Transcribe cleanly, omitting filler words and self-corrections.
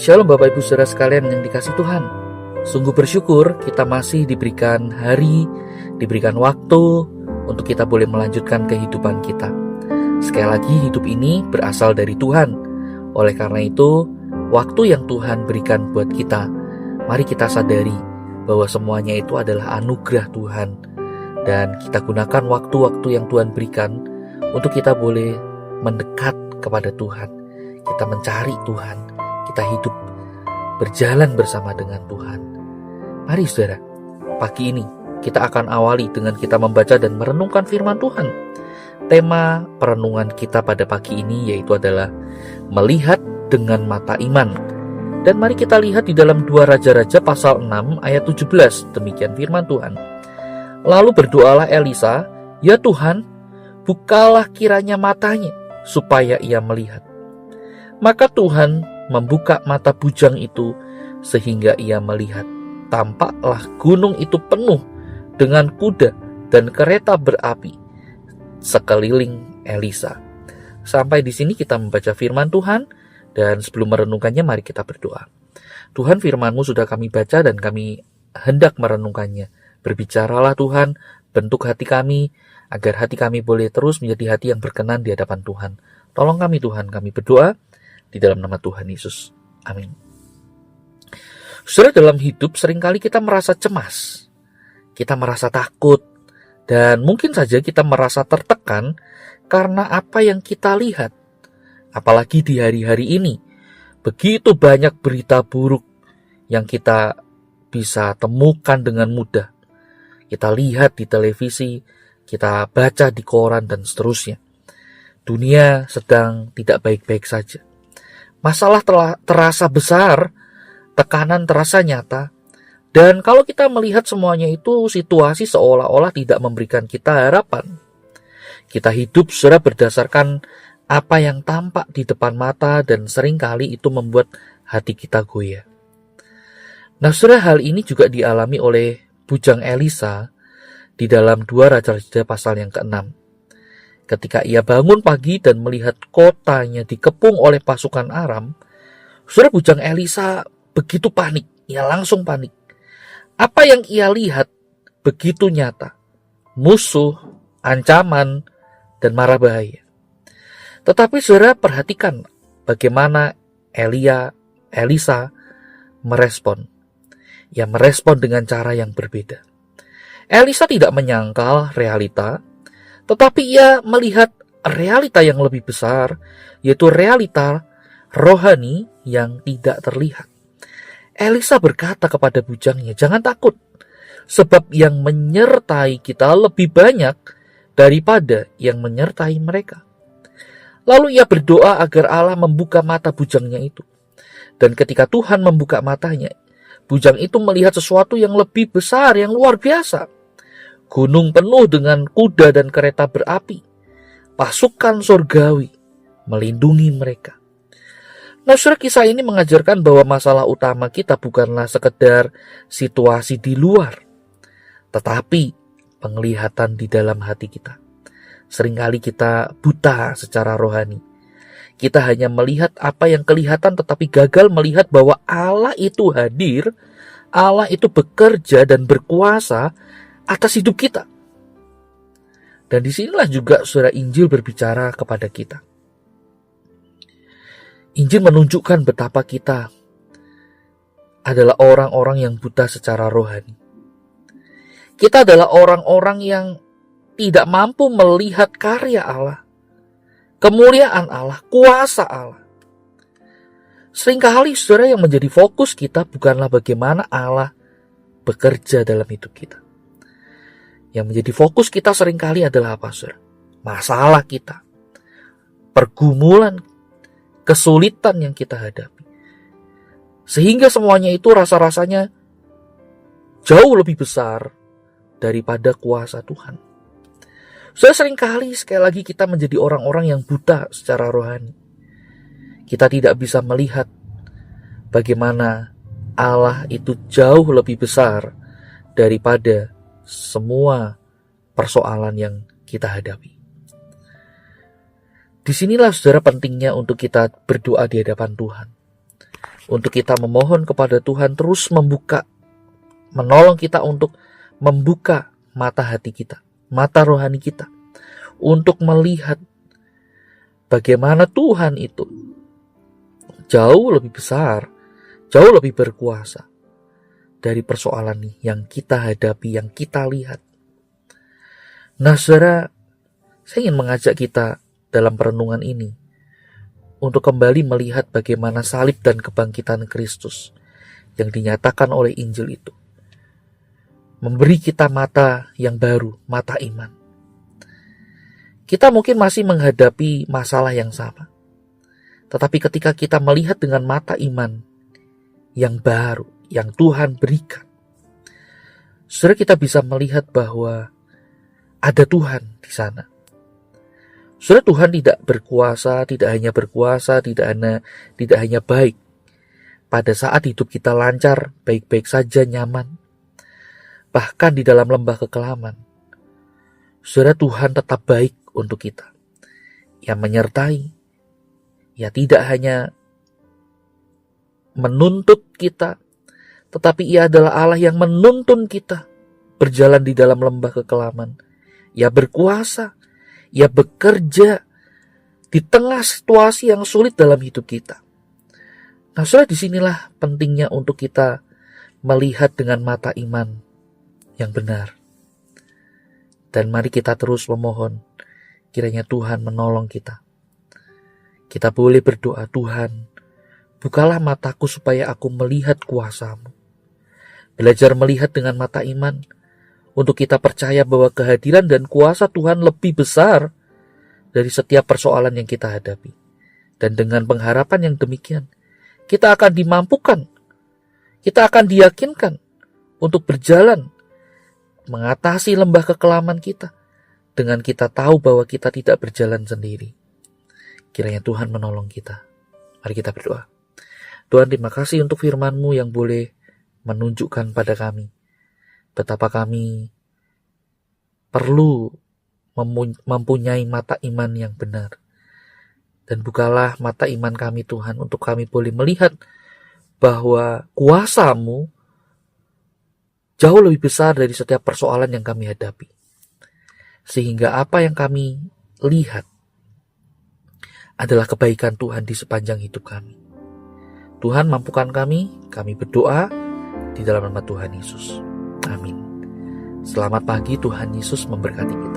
Shalom Bapak Ibu Saudara sekalian yang dikasihi Tuhan. Sungguh bersyukur kita masih diberikan hari, diberikan waktu untuk kita boleh melanjutkan kehidupan kita. Sekali lagi hidup ini berasal dari Tuhan. Oleh karena itu, waktu yang Tuhan berikan buat kita, mari kita sadari bahwa semuanya itu adalah anugerah Tuhan. Dan kita gunakan waktu-waktu yang Tuhan berikan untuk kita boleh mendekat kepada Tuhan. Kita mencari Tuhan, kita hidup berjalan bersama dengan Tuhan. Mari saudara, pagi ini kita akan awali dengan kita membaca dan merenungkan firman Tuhan. Tema perenungan kita pada pagi ini yaitu adalah melihat dengan mata iman. Dan mari kita lihat di dalam 2 Raja-Raja pasal 6 ayat 17, demikian firman Tuhan. Lalu berdoalah Elisa, "Ya Tuhan, bukalah kiranya matanya, supaya ia melihat." Maka Tuhan membuka mata bujang itu sehingga ia melihat. Tampaklah gunung itu penuh dengan kuda dan kereta berapi sekeliling Elisa. Sampai di sini kita membaca firman Tuhan, dan sebelum merenungkannya mari kita berdoa. Tuhan, firman-Mu sudah kami baca dan kami hendak merenungkannya. Berbicaralah Tuhan, bentuk hati kami, agar hati kami boleh terus menjadi hati yang berkenan di hadapan Tuhan. Tolong kami Tuhan, kami berdoa di dalam nama Tuhan Yesus. Amin. Saudara, dalam hidup seringkali kita merasa cemas, kita merasa takut, dan mungkin saja kita merasa tertekan karena apa yang kita lihat. Apalagi di hari-hari ini, begitu banyak berita buruk yang kita bisa temukan dengan mudah. Kita lihat di televisi, kita baca di koran, dan seterusnya. Dunia sedang tidak baik-baik saja. Masalah terasa besar, tekanan terasa nyata, dan kalau kita melihat semuanya itu, situasi seolah-olah tidak memberikan kita harapan. Kita hidup saudara berdasarkan apa yang tampak di depan mata, dan seringkali itu membuat hati kita goyah. Nah saudara, hal ini juga dialami oleh bujang Elisa di dalam 2 Raja-Raja pasal yang ke-6. Ketika ia bangun pagi dan melihat kotanya dikepung oleh pasukan Aram, saudara, bujang Elisa begitu panik, ia langsung panik. Apa yang ia lihat begitu nyata, musuh, ancaman, dan mara bahaya. Tetapi saudara perhatikan bagaimana Elisa merespon. Ia merespon dengan cara yang berbeda. Elisa tidak menyangkal realita, tetapi ia melihat realita yang lebih besar, yaitu realita rohani yang tidak terlihat. Elisa berkata kepada bujangnya, "Jangan takut, sebab yang menyertai kita lebih banyak daripada yang menyertai mereka." Lalu ia berdoa agar Allah membuka mata bujangnya itu. Dan ketika Tuhan membuka matanya, bujang itu melihat sesuatu yang lebih besar, yang luar biasa. Gunung penuh dengan kuda dan kereta berapi. Pasukan surgawi melindungi mereka. Nah, saudara, kisah ini mengajarkan bahwa masalah utama kita bukanlah sekedar situasi di luar, tetapi penglihatan di dalam hati kita. Seringkali kita buta secara rohani. Kita hanya melihat apa yang kelihatan, tetapi gagal melihat bahwa Allah itu hadir, Allah itu bekerja dan berkuasa atas hidup kita. Dan disinilah juga saudara Injil berbicara kepada kita. Injil menunjukkan betapa kita adalah orang-orang yang buta secara rohani. Kita adalah orang-orang yang tidak mampu melihat karya Allah, kemuliaan Allah, kuasa Allah. Seringkali saudara yang menjadi fokus kita bukanlah bagaimana Allah bekerja dalam hidup kita. Yang menjadi fokus kita seringkali adalah apa, saudara? Masalah kita, pergumulan, kesulitan yang kita hadapi. Sehingga semuanya itu rasa-rasanya jauh lebih besar daripada kuasa Tuhan. Saudara, seringkali sekali lagi kita menjadi orang-orang yang buta secara rohani. Kita tidak bisa melihat bagaimana Allah itu jauh lebih besar daripada semua persoalan yang kita hadapi. Disinilah saudara pentingnya untuk kita berdoa di hadapan Tuhan. untuk kita memohon kepada Tuhan terus menolong kita untuk membuka mata hati kita, mata rohani kita, untuk melihat bagaimana Tuhan itu jauh lebih besar, jauh lebih berkuasa dari persoalan yang kita hadapi, yang kita lihat. Nah, saudara, saya ingin mengajak kita dalam perenungan ini untuk kembali melihat bagaimana salib dan kebangkitan Kristus yang dinyatakan oleh Injil itu memberi kita mata yang baru, mata iman. Kita mungkin masih menghadapi masalah yang sama, tetapi ketika kita melihat dengan mata iman yang baru, yang Tuhan berikan, saudara, kita bisa melihat bahwa ada Tuhan di sana. Saudara, Tuhan tidak hanya berkuasa, tidak hanya baik pada saat hidup kita lancar, baik-baik saja, nyaman. Bahkan di dalam lembah kekelaman, saudara, Tuhan tetap baik untuk kita. Ia menyertai, ia tidak hanya menuntut kita, tetapi ia adalah Allah yang menuntun kita berjalan di dalam lembah kekelaman. Ia berkuasa, ia bekerja di tengah situasi yang sulit dalam hidup kita. Nah, saudara, disinilah pentingnya untuk kita melihat dengan mata iman yang benar. Dan mari kita terus memohon, kiranya Tuhan menolong kita. Kita boleh berdoa, Tuhan, bukalah mataku supaya aku melihat kuasa-Mu. Belajar melihat dengan mata iman, untuk kita percaya bahwa kehadiran dan kuasa Tuhan lebih besar dari setiap persoalan yang kita hadapi. Dan dengan pengharapan yang demikian, kita akan dimampukan, kita akan diyakinkan untuk berjalan, mengatasi lembah kekelaman kita, dengan kita tahu bahwa kita tidak berjalan sendiri. Kiranya Tuhan menolong kita. Mari kita berdoa. Tuhan, terima kasih untuk firman-Mu yang boleh menunjukkan pada kami betapa kami perlu mempunyai mata iman yang benar. Dan bukalah mata iman kami, Tuhan, untuk kami boleh melihat bahwa kuasa-Mu jauh lebih besar dari setiap persoalan yang kami hadapi. Sehingga apa yang kami lihat adalah kebaikan Tuhan di sepanjang hidup kami. Tuhan, mampukan kami berdoa di dalam nama Tuhan Yesus. Amin. Selamat pagi, Tuhan Yesus memberkati kita.